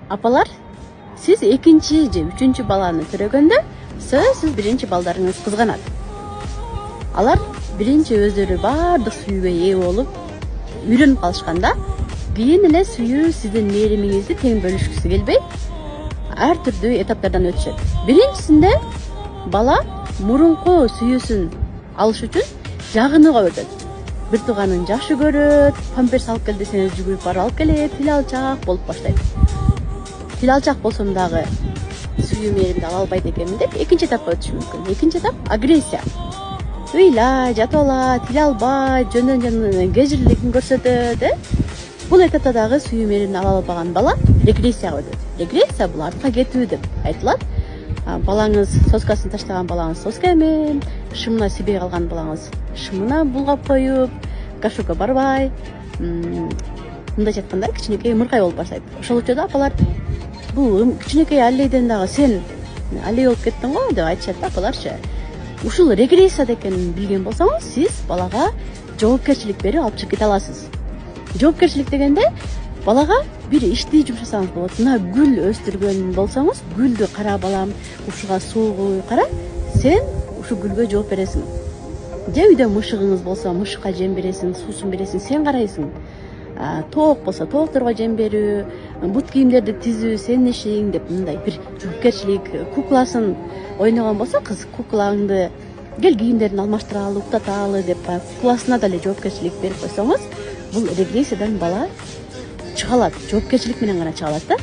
Апалар, сиз экинчи же үчүнчү баланы көргөндө сөзсүз биринчи балдарыңыз кызганат. Алар биринчи өздөрү баардык сүйүүгө ээ болуп, үйрөнүп калышканда, кийин эле сүйүү сиздин мээримиңизди тең бөлүшкүсү келбей, ар түрдүү этаптардан өтүшөт. Биринчисинде бала мурунку сүйүүсүн алыш үчүн жагынууга өтөт. Бир тууганын жакшы көрөт, памперс алып кел десеңиз жүгүрүп барып алып келет, тил алчак болуп баштайт. Тил алчак болсом дагы сүйүү мээримди ала албайт экенмин деп экинчи этапка өтүшү мүмкүн. Экинчи этап агрессия. Ыйлай, жатып алат, тил албайт, жөндөн кежирлигин көрсөтөт. Бул этапта дагы сүйүү мээримди ала албаган бала регрессияга өтөт. Регрессия бул артка кетүү деп айтылат. Балаңыз соскасын таштаган балаңыз соска эмен, шымына сибей калган балаңыз шымына булгап коюп, гашукка барбай, мындайча айтканда кичинекей мыркай болуп баштайт. Ошол учурда апалар бул кичинекей аллейден дагы сен аллей болуп кеттиң го деп айтышат да апаларчы. Ушул регрессияда экенин билген болсоңуз, сиз балага жоопкерчилик берип алып чыгып кете аласыз. Жоопкерчилик дегенде балага бир ишти жумшасаңыз болот. Мына гүл өстүргөн болсоңуз, гүлдү кара балам, ушуга суу куй, кара, сен ушу гүлгө жооп бересиң. Же үйдө мышыгыңыз болсо, мышыкка жем бересиң, суусун бересиң, сен карайсың. Тоок болсо, тоокторго жем берүү, бут кийимдерди тизүү, сенин ишиң деп мындай бир жоопкерчилик. Кукласын ойногон болсо, кыз куклаңды кел кийимдерин алмаштыралы, уктаталы деп кукласына деле жоопкерчилик берип койсоңуз, бул регрессиядан бала чыга алат, жоопкерчилик менен гана чыга алат да.